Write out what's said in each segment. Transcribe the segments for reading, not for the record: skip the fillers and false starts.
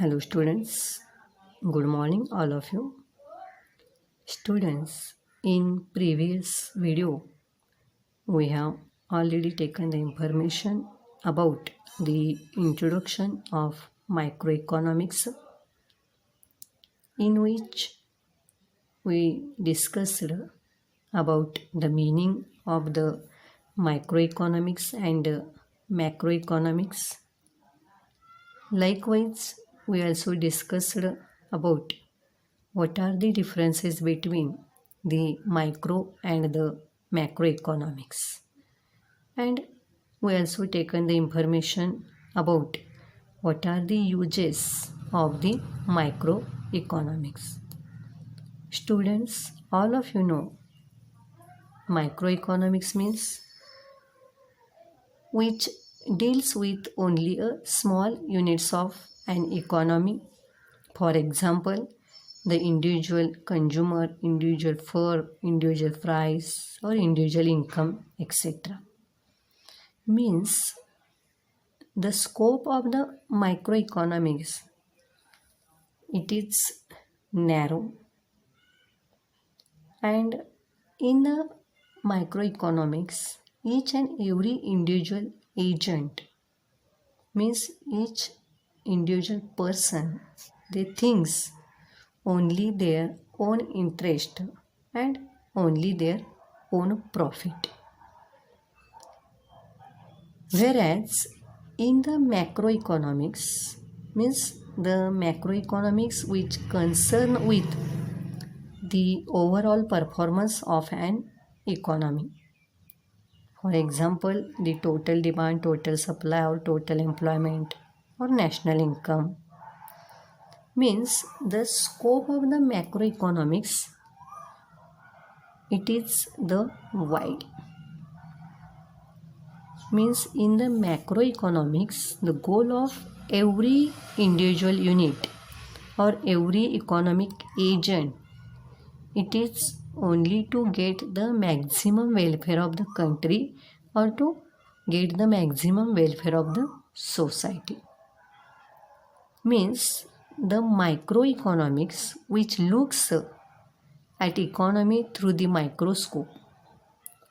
Hello students, good morning all of you. Students, in previous video we have already taken the information about the introduction of microeconomics, in which we discussed about the meaning of the microeconomics and macroeconomics. Likewise, we also discussed about what are the differences between the micro and the macroeconomics. And we also taken the information about what are the uses of the microeconomics. Students, all of you know microeconomics means which deals with only a small units of an economy. For example, the individual consumer, individual fur, individual price, or individual income, etc. Means the scope of the microeconomics, it is narrow, and in the microeconomics each and every individual agent, means each individual person, they thinks only their own interest and only their own profit. Whereas in the macroeconomics, means the macroeconomics which concern with the overall performance of an economy. For example, the total demand, total supply, or total employment, or national income. Means the scope of the macroeconomics, it is the wide. Means in the macroeconomics, the goal of every individual unit or every economic agent, it is only to get the maximum welfare of the country or to get the maximum welfare of the society. Means the microeconomics which looks at economy through the microscope.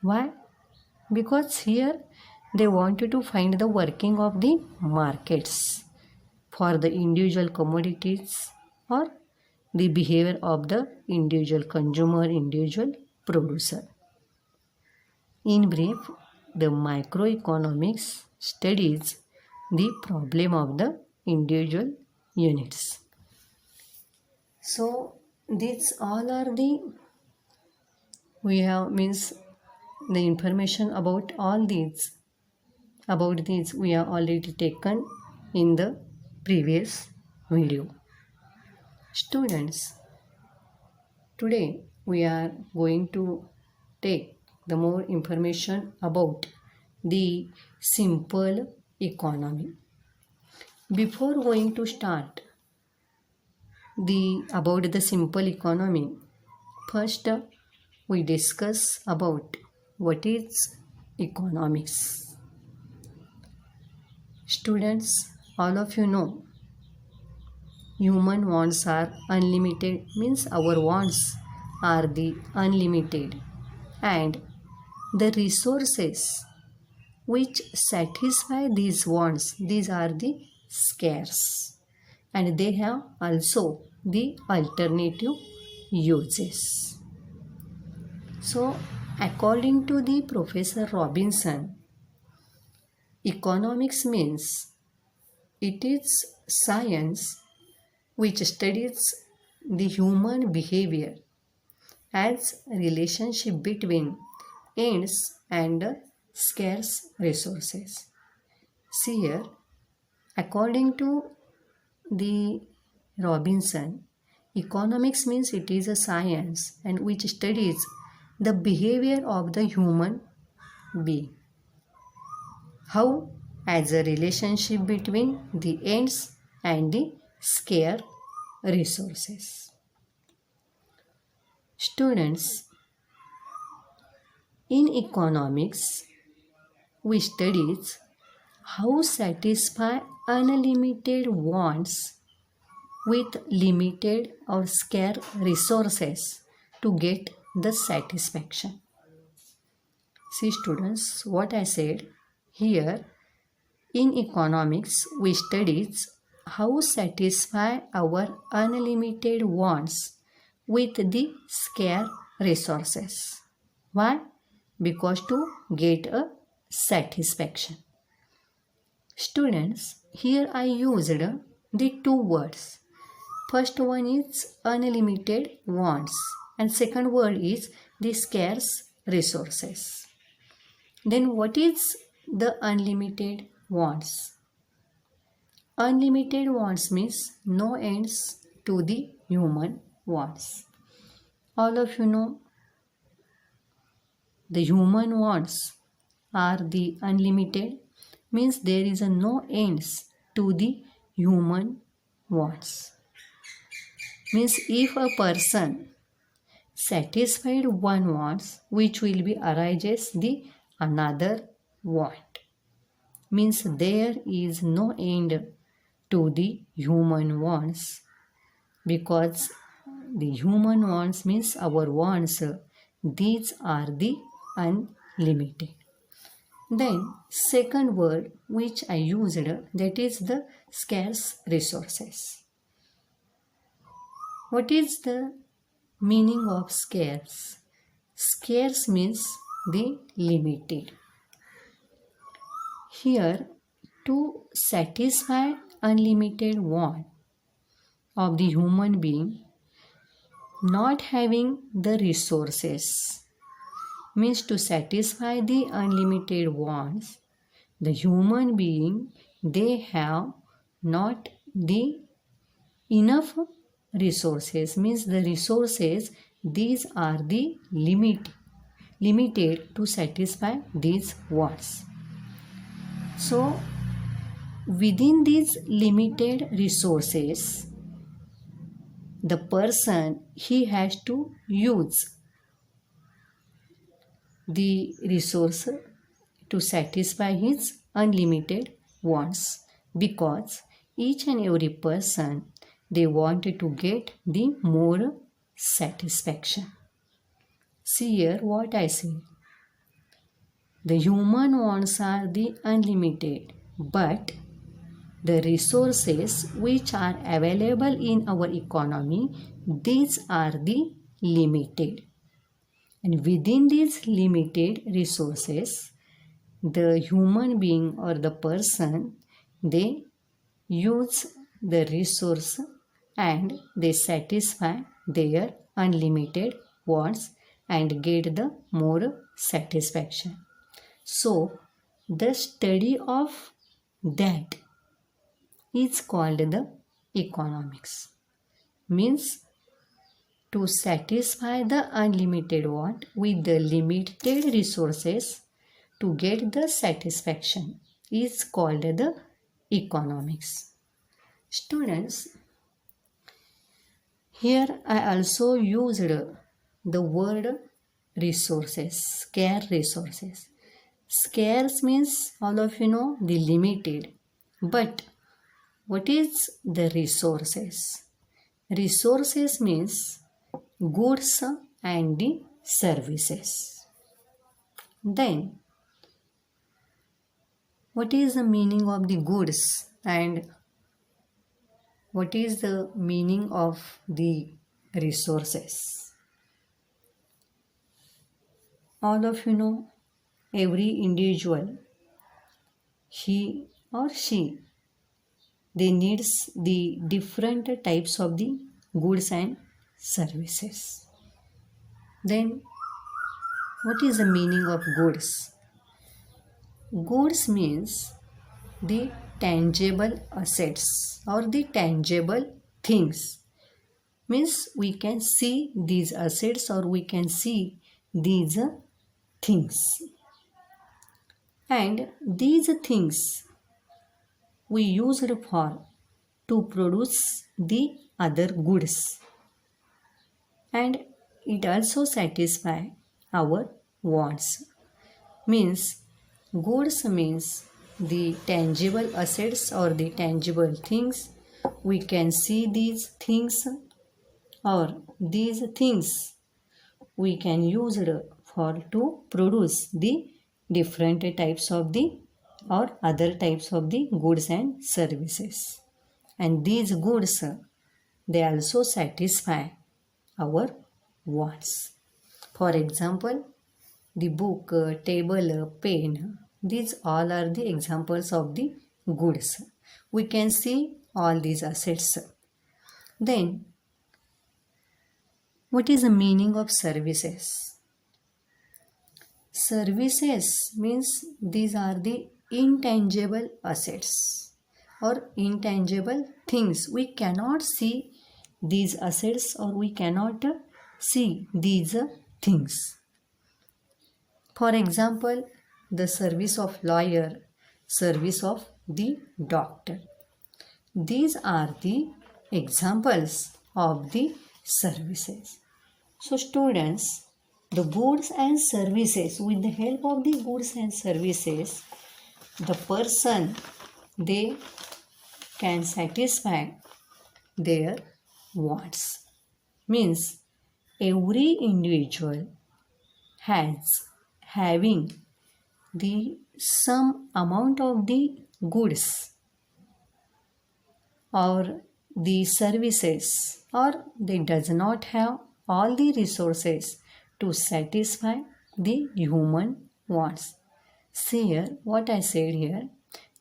Why? Because here they wanted to find the working of the markets for the individual commodities or the behavior of the individual consumer, individual producer. In brief, the microeconomics studies the problem of the individual units. So these all are the we have means the information about all these we have already taken in the previous video. Students, today we are going to take the more information about the simple economy. Before going to start about the simple economy, first we discuss about what is economics. Students, all of you know human wants are unlimited, means our wants are the unlimited, and the resources which satisfy these wants, these are the scarce, and they have also the alternative uses. So according to the Professor Robinson, economics means it is science which studies the human behavior as relationship between ends and scarce resources. See here, according to the Robinson, economics means it is a science and which studies the behavior of the human being. How? As a relationship between the ends and the scarce resources. Students, in economics, we studies how satisfy unlimited wants with limited or scarce resources to get the satisfaction. See students, what I said here, in economics we studies how satisfy our unlimited wants with the scarce resources. Why? Because to get a satisfaction. Students, here I used the two words. First one is unlimited wants and second word is the scarce resources. Then what is the unlimited wants? Unlimited wants means no ends to the human wants. All of you know the human wants are the unlimited, means there is a no ends to the human wants. Means if a person satisfied one wants, which will be arises the another want. Means there is no end to the human wants, because the human wants means our wants, these are the unlimited. Then second word which I used, that is the scarce resources. What is the meaning of scarce? Scarce means the limited. Here, to satisfy unlimited want of the human being, not having the resources, means to satisfy the unlimited wants, the human being, they have not the enough resources, means the resources, these are the limited to satisfy these wants. So within these limited resources, the person, he has to use the resource to satisfy his unlimited wants, because each and every person, they wanted to get the more satisfaction. See here what I say. The human wants are the unlimited, but the resources which are available in our economy, these are the limited. And within these limited resources, the human being or the person, they use the resource and they satisfy their unlimited wants and get the more satisfaction. So the study of that is called the economics. Means to satisfy the unlimited want with the limited resources to get the satisfaction is called the economics. Students, here I also used the word resources, scarce resources. Scarce means, all of you know, the limited. But what is the resources? Resources means goods and the services. Then, what is the meaning of the goods and what is the meaning of the resources? All of you know, every individual, he or she, they needs the different types of the goods and services. Then what is the meaning of goods? Goods means the tangible assets or the tangible things. Means we can see these assets or we can see these things. And these things we use it for to produce the other goods, and it also satisfy our wants. Means goods means the tangible assets or the tangible things we can see these things, or these things we can use it for to produce the different types of the or other types of the goods and services. And these goods, they also satisfy our wants. For example, the book, table, pen, these all are the examples of the goods. We can see all these assets. Then, what is the meaning of services? Services means these are the intangible assets or intangible things. We cannot see these assets or we cannot see these things. For example, the service of lawyer, service of the doctor. These are the examples of the services. So students, the goods and services, with the help of the goods and services, the person, they can satisfy their wants. Means every individual has having the some amount of the goods or the services, or they does not have all the resources to satisfy the human wants. See here what I said here,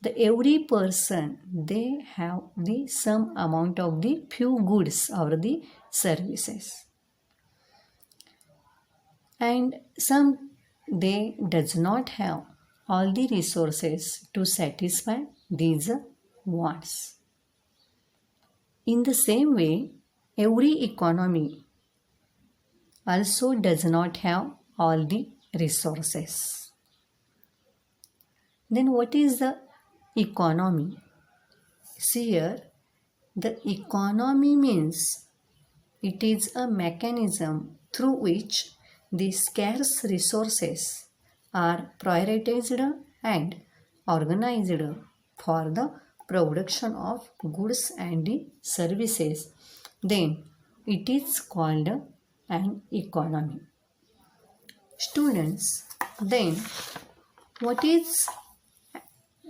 the every person they have the some amount of the few goods or the services, and some they does not have all the resources to satisfy these wants. In the same way, every economy also does not have all the resources. Then what is the economy? See here, the economy means it is a mechanism through which the scarce resources are prioritized and organized for the production of goods and services. Then it is called an economy. Students, then what is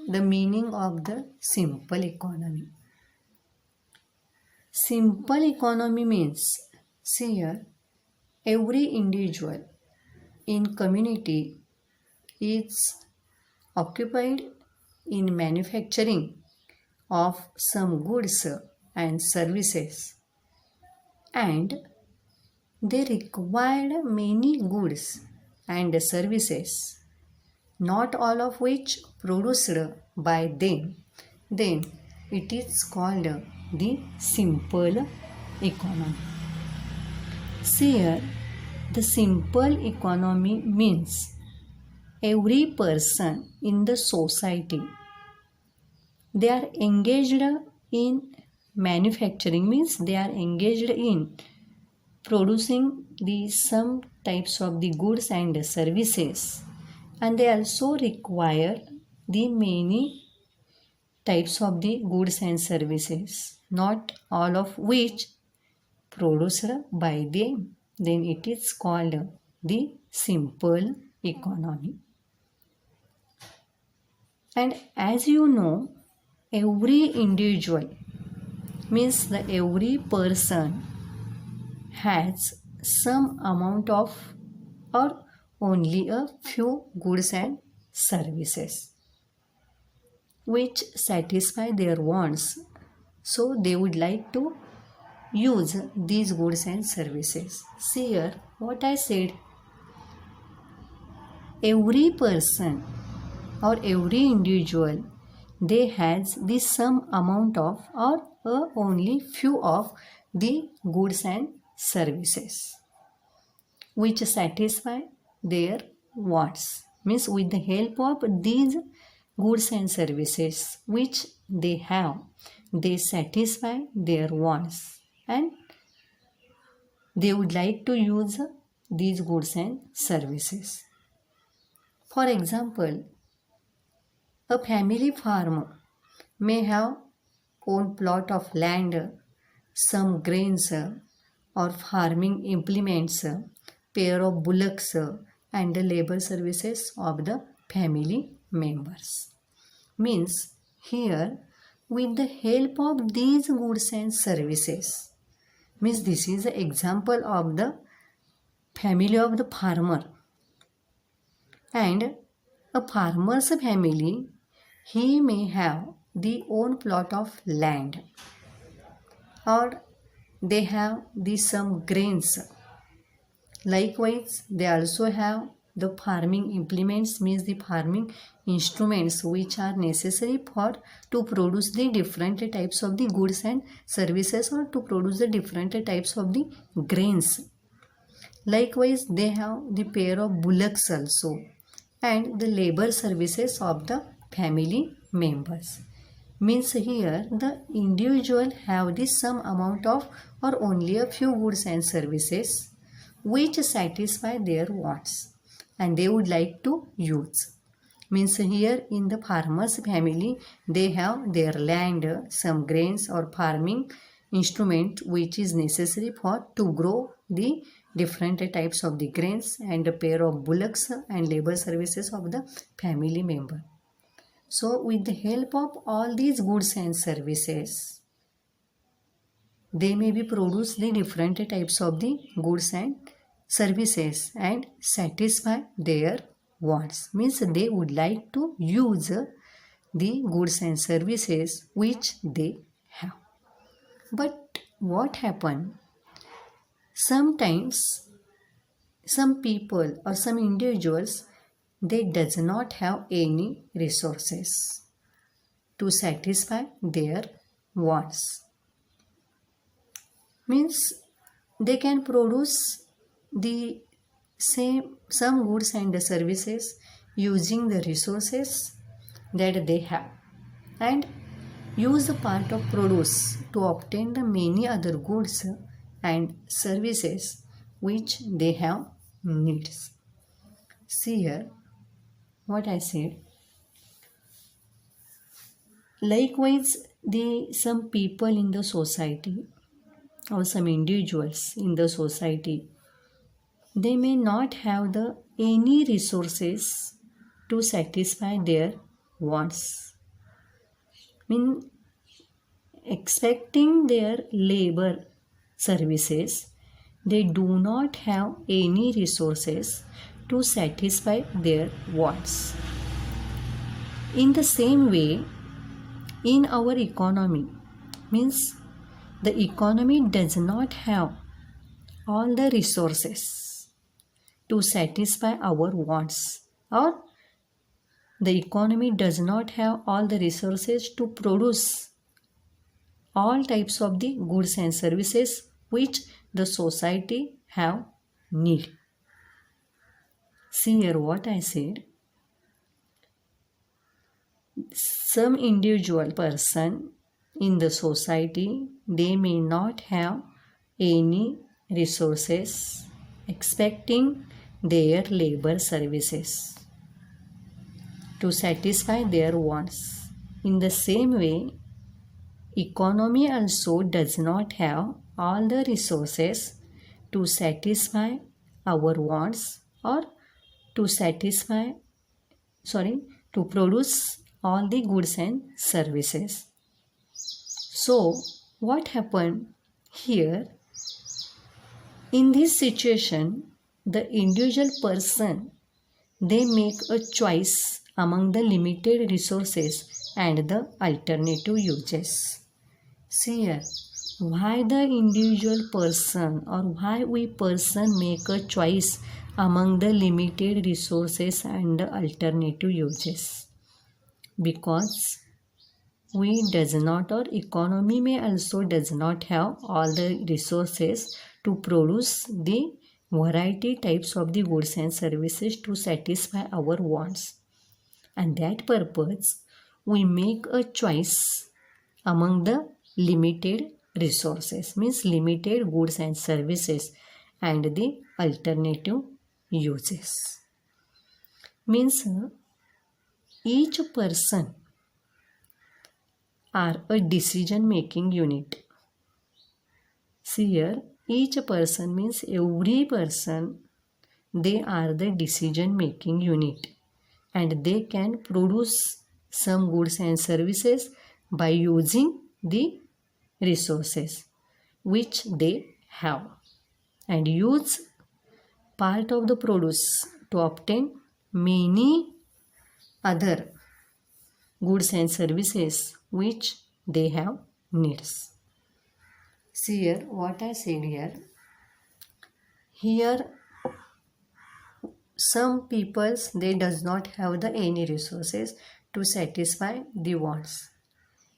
the meaning of the simple economy? Simple economy means, see here, every individual in community is occupied in manufacturing of some goods and services, and they required many goods and services, not all of which produced by them. Then it is called the simple economy. See here, the simple economy means every person in the society, they are engaged in manufacturing, means they are engaged in producing the some types of the goods and services, and they also require the many types of the goods and services, not all of which produced by them. Then it is called the simple economy. And as you know, every individual means that every person has some amount of or only a few goods and services which satisfy their wants. So they would like to use these goods and services. See here what I said. Every person or every individual, they has the some amount of or only few of the goods and services which satisfy their wants. Means with the help of these goods and services which they have, they satisfy their wants and they would like to use these goods and services. For example, a family farm may have own plot of land, some grains or farming implements, pair of bullocks, and the labor services of the family members. Means here, with the help of these goods and services, means this is an example of the family of the farmer, and a farmer's family, he may have the own plot of land, or they have the some grains. Likewise, they also have the farming implements, means the farming instruments which are necessary for to produce the different types of the goods and services, or to produce the different types of the grains. Likewise, they have the pair of bullocks also, and the labor services of the family members. Means here the individual have this some amount of or only a few goods and services which satisfy their wants and they would like to use. Means here in the farmer's family, they have their land, some grains or farming instrument which is necessary for to grow the different types of the grains, and a pair of bullocks and labor services of the family member. So with the help of all these goods and services, they may be produce the different types of the goods and services and satisfy their wants. Means they would like to use the goods and services which they have. But what happened? Sometimes some people or some individuals, they does not have any resources to satisfy their wants. Means they can produce the some goods and services using the resources that they have, and use the part of produce to obtain the many other goods and services which they have needs. See here what I said. Likewise, some people in the society or some individuals in the society, they may not have the any resources to satisfy their wants. Mean expecting their labor services, they do not have any resources to satisfy their wants. In the same way, in our economy, means the economy does not have all the resources to satisfy our wants, or the economy does not have all the resources to produce all types of the goods and services which the society have need. See here what I said. Some individual person in the society, they may not have any resources expecting their labor services to satisfy their wants. In the same way, economy also does not have all the resources to satisfy our wants, or to produce all the goods and services. So what happened here? In this situation, the individual person, they make a choice among the limited resources and the alternative uses. See here, why the individual person or why we person make a choice among the limited resources and the alternative uses? Because we does not, or economy may also does not have all the resources to produce the variety types of the goods and services to satisfy our wants, and that purpose we make a choice among the limited resources, means limited goods and services and the alternative uses. Means each person are a decision making unit. See here, each person means every person, they are the decision making unit, and they can produce some goods and services by using the resources which they have, and use part of the produce to obtain many other goods and services which they have needs. See here what I said here. Here some peoples, they does not have the any resources to satisfy the wants.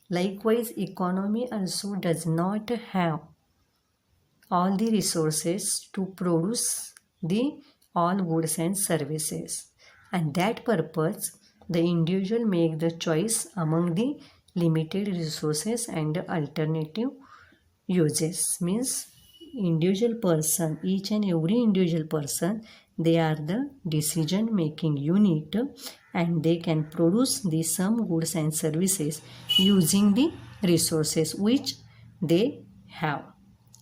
Likewise, economy also does not have all the resources to produce the all goods and services, and that purpose the individual make the choice among the limited resources and alternative uses. Means individual person, each and every individual person, they are the decision making unit, and they can produce the some goods and services using the resources which they have,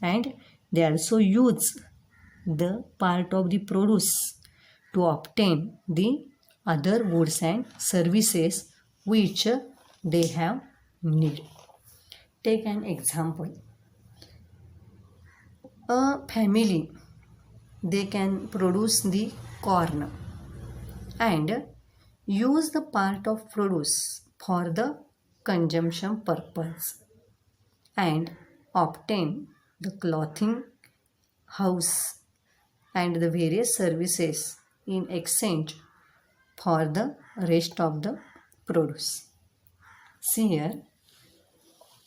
and they also use the part of the produce to obtain the other goods and services which they have need. Take an example. A family, they can produce the corn and use the part of produce for the consumption purpose and obtain the clothing house and the various services in exchange for the rest of the produce. See here,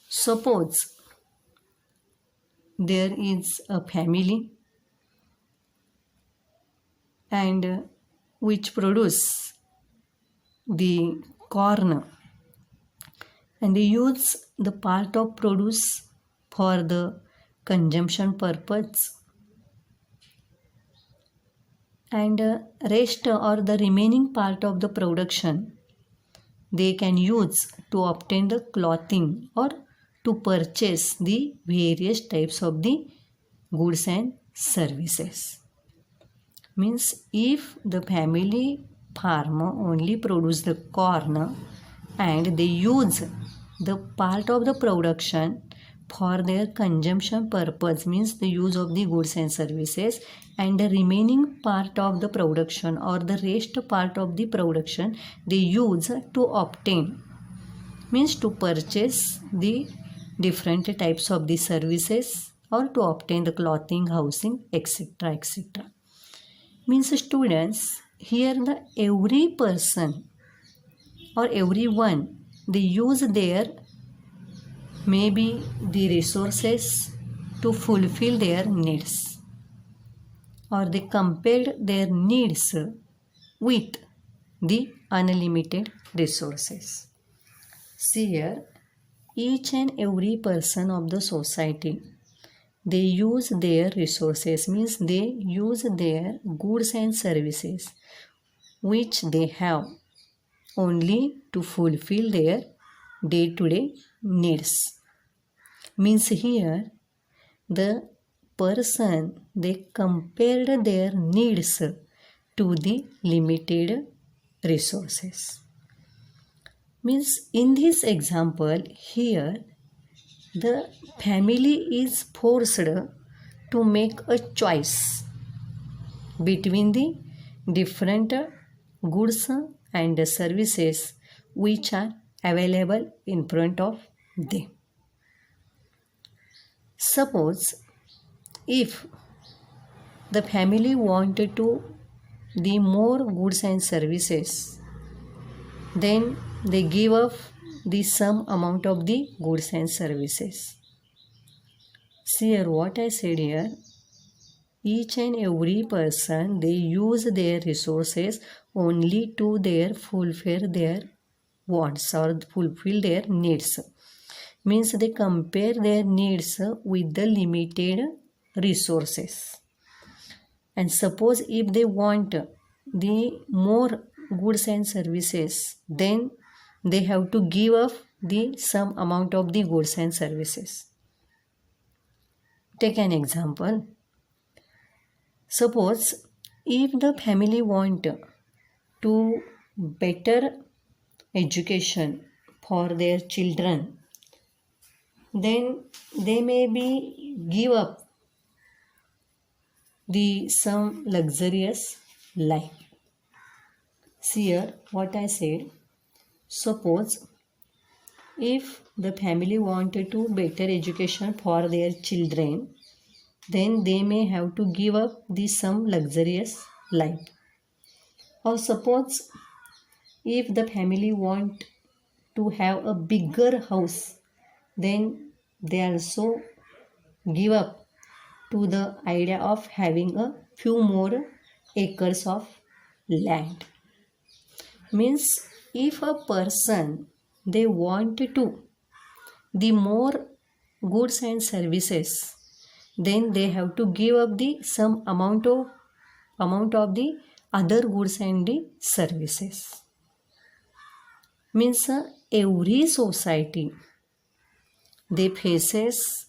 suppose there is a family and which produce the corn, and they use the part of produce for the consumption purpose, and rest or the remaining part of the production they can use to obtain the clothing or to purchase the various types of the goods and services. Means if the family farmer only produce the corn and they use the part of the production for their consumption purpose, means the use of the goods and services, and the remaining part of the production or the rest part of the production they use to obtain, means to purchase the different types of the services or to obtain the clothing, housing, etc., etc. Means students, here the every person or everyone, they use their maybe the resources to fulfill their needs, or they compared their needs with the unlimited resources. See here, each and every person of the society, they use their resources, means they use their goods and services which they have only to fulfill their day-to-day needs. Means here the person, they compared their needs to the limited resources. Means in this example here, the family is forced to make a choice between the different goods and services which are available in front of them. Suppose if the family wanted to the more goods and services, then they give up the some amount of the goods and services. See here what I said here, each and every person, they use their resources only to their fulfill their wants or fulfill their needs. Means they compare their needs with the limited resources. And suppose if they want the more goods and services, then they have to give up the some amount of the goods and services. Take an example. Suppose if the family want to better education for their children, then they may be give up the some luxurious life. See here what I said. Suppose if the family wanted to better education for their children, then they may have to give up the some luxurious life. Or suppose if the family want to have a bigger house, then they also give up to the idea of having a few more acres of land. Means if a person they want to the more goods and services, then they have to give up the some amount of the other goods and the services. Means every society they faces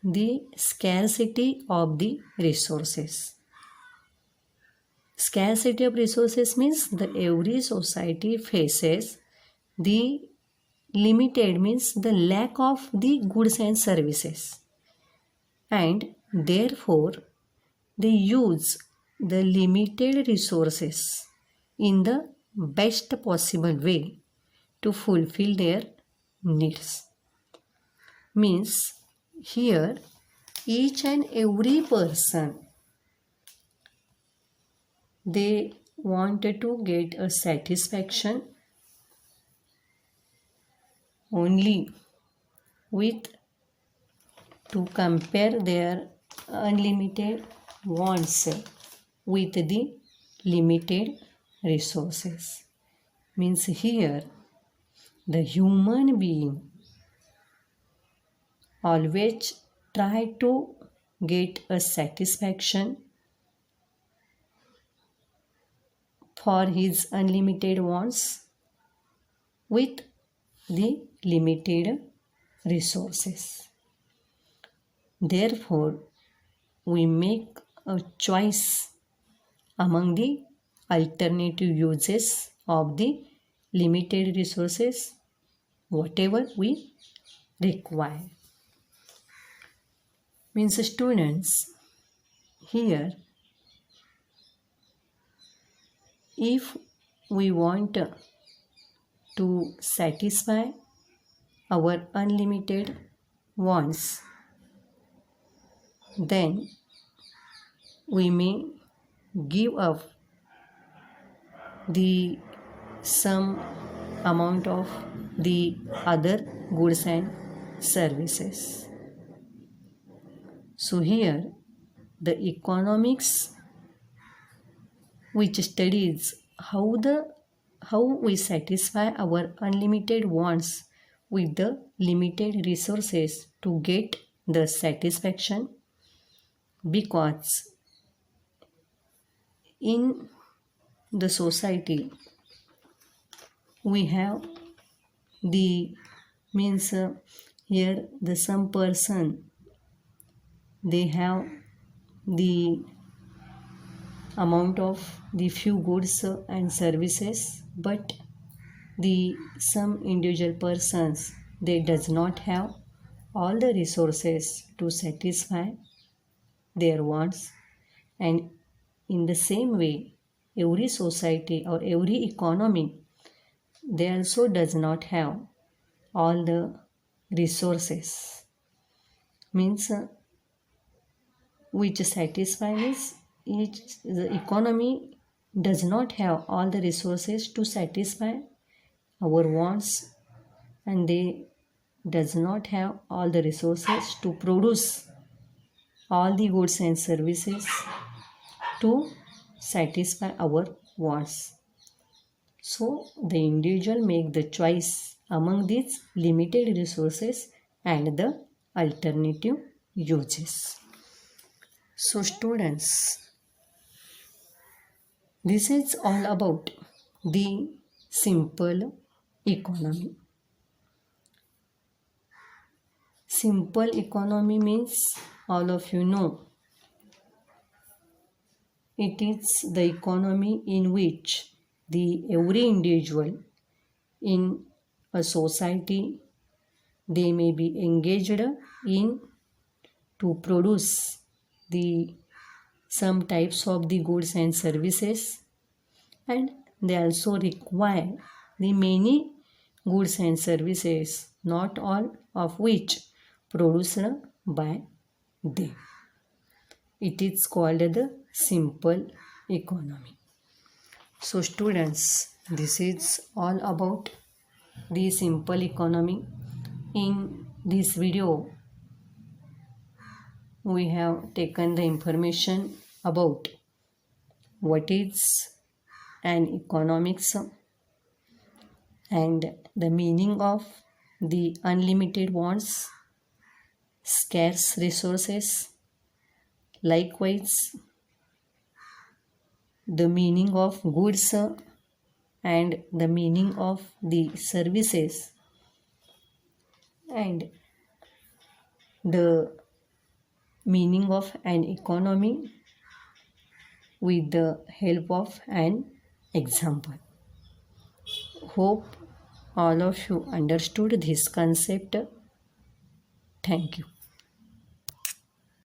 the scarcity of the resources. Scarcity of resources means that every society faces the limited means the lack of the goods and services, and therefore they use the limited resources in the best possible way to fulfill their needs. Means here each and every person they wanted to get a satisfaction only with to compare their unlimited wants with the limited resources. Means here the human being always try to get a satisfaction for his unlimited wants with the limited resources. Therefore, we make a choice among the alternative uses of the limited resources, whatever we require. Means students, here if we want to satisfy our unlimited wants, then we may give up the some amount of the other goods and services. So here the economics which studies how we satisfy our unlimited wants with the limited resources to get the satisfaction, because in the society we have the means here the some person they have the amount of the few goods and services, but the some individual persons they does not have all the resources to satisfy their wants. And in the same way every society or every economy they also does not have all the resources. Means which satisfy means the economy does not have all the resources to satisfy our wants, and they does not have all the resources to produce all the goods and services to satisfy our wants. So the individual make the choice among these limited resources and the alternative uses. So students, this is all about the simple economy. Simple economy means all of you know. It is the economy in which every individual in a society they may be engaged in to produce the some types of the goods and services, and they also require the many goods and services, not all of which produced by them. It is called the simple economy. So students, this is all about the simple economy. In this video, we have taken the information about what is an economics and the meaning of the unlimited wants, scarce resources, likewise the meaning of goods and the meaning of the services, and the meaning of an economy with the help of an example. Hope all of you understood this concept. Thank you.